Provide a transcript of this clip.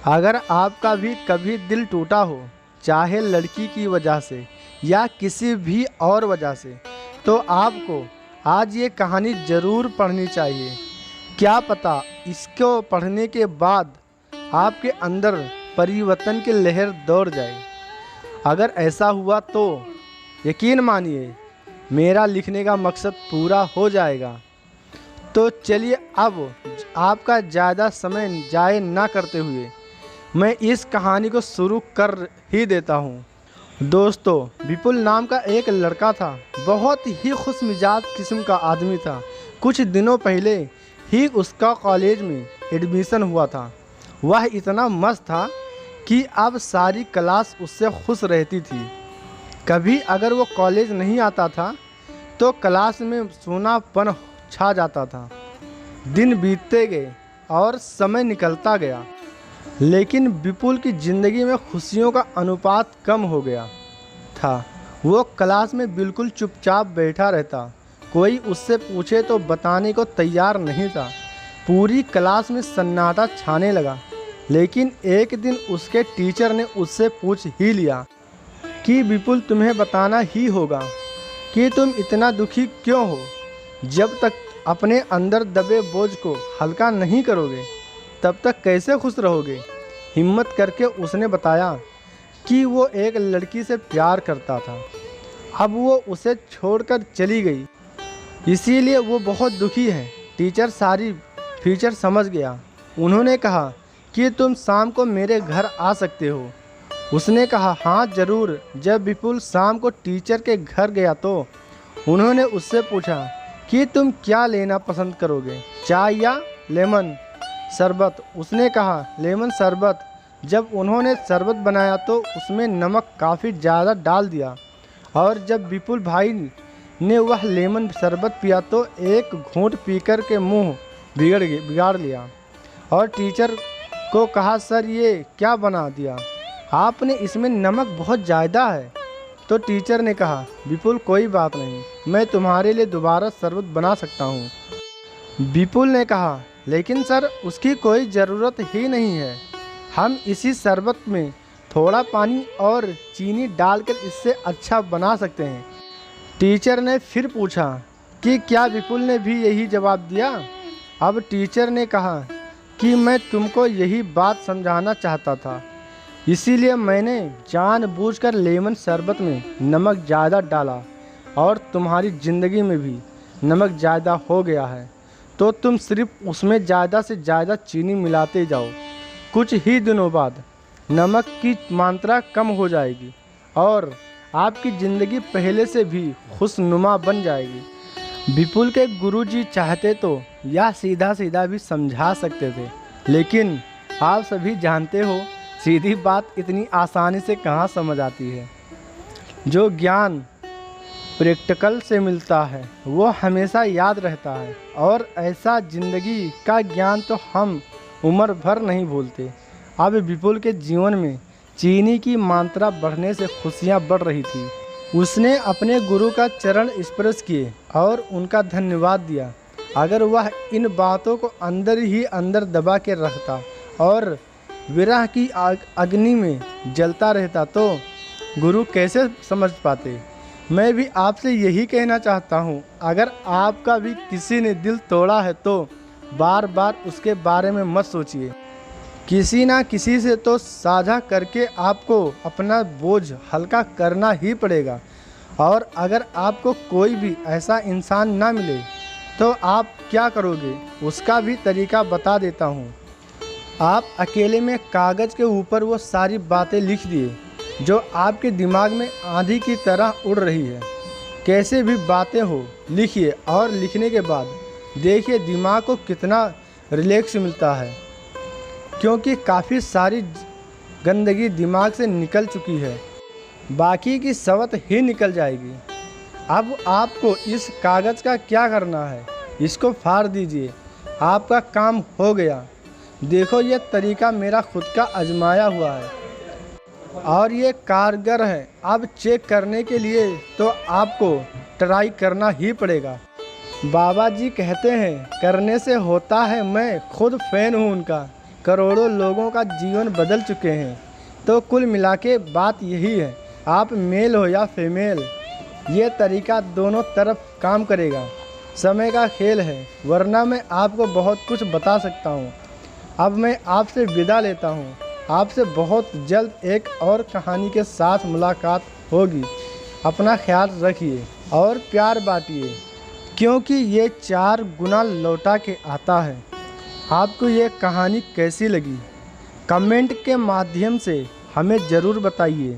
अगर आपका भी कभी दिल टूटा हो, चाहे लड़की की वजह से या किसी भी और वजह से, तो आपको आज ये कहानी ज़रूर पढ़नी चाहिए। क्या पता इसको पढ़ने के बाद आपके अंदर परिवर्तन की लहर दौड़ जाए। अगर ऐसा हुआ तो यकीन मानिए मेरा लिखने का मकसद पूरा हो जाएगा। तो चलिए अब आपका ज़्यादा समय ज़ाय ना करते हुए मैं इस कहानी को शुरू कर ही देता हूँ। दोस्तों, विपुल नाम का एक लड़का था। बहुत ही खुशमिजाज किस्म का आदमी था। कुछ दिनों पहले ही उसका कॉलेज में एडमिशन हुआ था। वह इतना मस्त था कि अब सारी क्लास उससे खुश रहती थी। कभी अगर वो कॉलेज नहीं आता था तो क्लास में सूनापन छा जाता था। दिन बीतते गए और समय निकलता गया, लेकिन विपुल की ज़िंदगी में खुशियों का अनुपात कम हो गया था। वो क्लास में बिल्कुल चुपचाप बैठा रहता। कोई उससे पूछे तो बताने को तैयार नहीं था। पूरी क्लास में सन्नाटा छाने लगा। लेकिन एक दिन उसके टीचर ने उससे पूछ ही लिया कि विपुल, तुम्हें बताना ही होगा कि तुम इतना दुखी क्यों हो। जब तक अपने अंदर दबे बोझ को हल्का नहीं करोगे तब तक कैसे खुश रहोगे। हिम्मत करके उसने बताया कि वो एक लड़की से प्यार करता था। अब वो उसे छोड़कर चली गई, इसीलिए वो बहुत दुखी है। टीचर सारी फीचर समझ गया। उन्होंने कहा कि तुम शाम को मेरे घर आ सकते हो। उसने कहा हाँ ज़रूर। जब विपुल शाम को टीचर के घर गया तो उन्होंने उससे पूछा कि तुम क्या लेना पसंद करोगे, चाय या लेमन शरबत। उसने कहा लेमन शरबत। जब उन्होंने शरबत बनाया तो उसमें नमक काफ़ी ज़्यादा डाल दिया और जब विपुल भाई ने वह लेमन शरबत पिया तो एक घूंट पीकर के मुंह बिगाड़ लिया और टीचर को कहा सर ये क्या बना दिया आपने, इसमें नमक बहुत ज़्यादा है। तो टीचर ने कहा विपुल कोई बात नहीं, मैं तुम्हारे लिए दोबारा शरबत बना सकता हूँ। विपुल ने कहा लेकिन सर उसकी कोई ज़रूरत ही नहीं है, हम इसी शरबत में थोड़ा पानी और चीनी डालकर इससे अच्छा बना सकते हैं। टीचर ने फिर पूछा कि क्या विपुल ने भी यही जवाब दिया। अब टीचर ने कहा कि मैं तुमको यही बात समझाना चाहता था, इसीलिए मैंने जानबूझकर लेमन शरबत में नमक ज़्यादा डाला और तुम्हारी ज़िंदगी में भी नमक ज़्यादा हो गया है तो तुम सिर्फ उसमें ज़्यादा से ज़्यादा चीनी मिलाते जाओ। कुछ ही दिनों बाद नमक की मात्रा कम हो जाएगी और आपकी ज़िंदगी पहले से भी खुशनुमा बन जाएगी। विपुल के गुरुजी चाहते तो यह सीधा सीधा भी समझा सकते थे, लेकिन आप सभी जानते हो सीधी बात इतनी आसानी से कहाँ समझ आती है। जो ज्ञान प्रैक्टिकल से मिलता है वो हमेशा याद रहता है और ऐसा ज़िंदगी का ज्ञान तो हम उम्र भर नहीं भूलते। अब विपुल के जीवन में चीनी की मात्रा बढ़ने से खुशियाँ बढ़ रही थी। उसने अपने गुरु का चरण स्पर्श किए और उनका धन्यवाद दिया। अगर वह इन बातों को अंदर ही अंदर दबा के रखता और विरह की अग्नि में जलता रहता तो गुरु कैसे समझ पाते। मैं भी आपसे यही कहना चाहता हूँ, अगर आपका भी किसी ने दिल तोड़ा है तो बार बार उसके बारे में मत सोचिए। किसी ना किसी से तो साझा करके आपको अपना बोझ हल्का करना ही पड़ेगा। और अगर आपको कोई भी ऐसा इंसान ना मिले तो आप क्या करोगे उसका भी तरीका बता देता हूँ। आप अकेले में कागज़ के ऊपर वो सारी बातें लिख दिए जो आपके दिमाग में आंधी की तरह उड़ रही है। कैसे भी बातें हो लिखिए और लिखने के बाद देखिए दिमाग को कितना रिलैक्स मिलता है, क्योंकि काफ़ी सारी गंदगी दिमाग से निकल चुकी है, बाकी की सवत ही निकल जाएगी। अब आपको इस कागज़ का क्या करना है, इसको फाड़ दीजिए, आपका काम हो गया। देखो ये तरीका मेरा खुद का आजमाया हुआ है और ये कारगर है। अब चेक करने के लिए तो आपको ट्राई करना ही पड़ेगा। बाबा जी कहते हैं करने से होता है, मैं खुद फ़ैन हूँ उनका। करोड़ों लोगों का जीवन बदल चुके हैं। तो कुल मिला के बात यही है, आप मेल हो या फीमेल, ये तरीका दोनों तरफ काम करेगा। समय का खेल है, वरना मैं आपको बहुत कुछ बता सकता हूँ। अब मैं आपसे विदा लेता हूँ। आपसे बहुत जल्द एक और कहानी के साथ मुलाकात होगी। अपना ख्याल रखिए और प्यार बांटिए, क्योंकि ये 4 गुना लौटा के आता है। आपको ये कहानी कैसी लगी? कमेंट के माध्यम से हमें ज़रूर बताइए।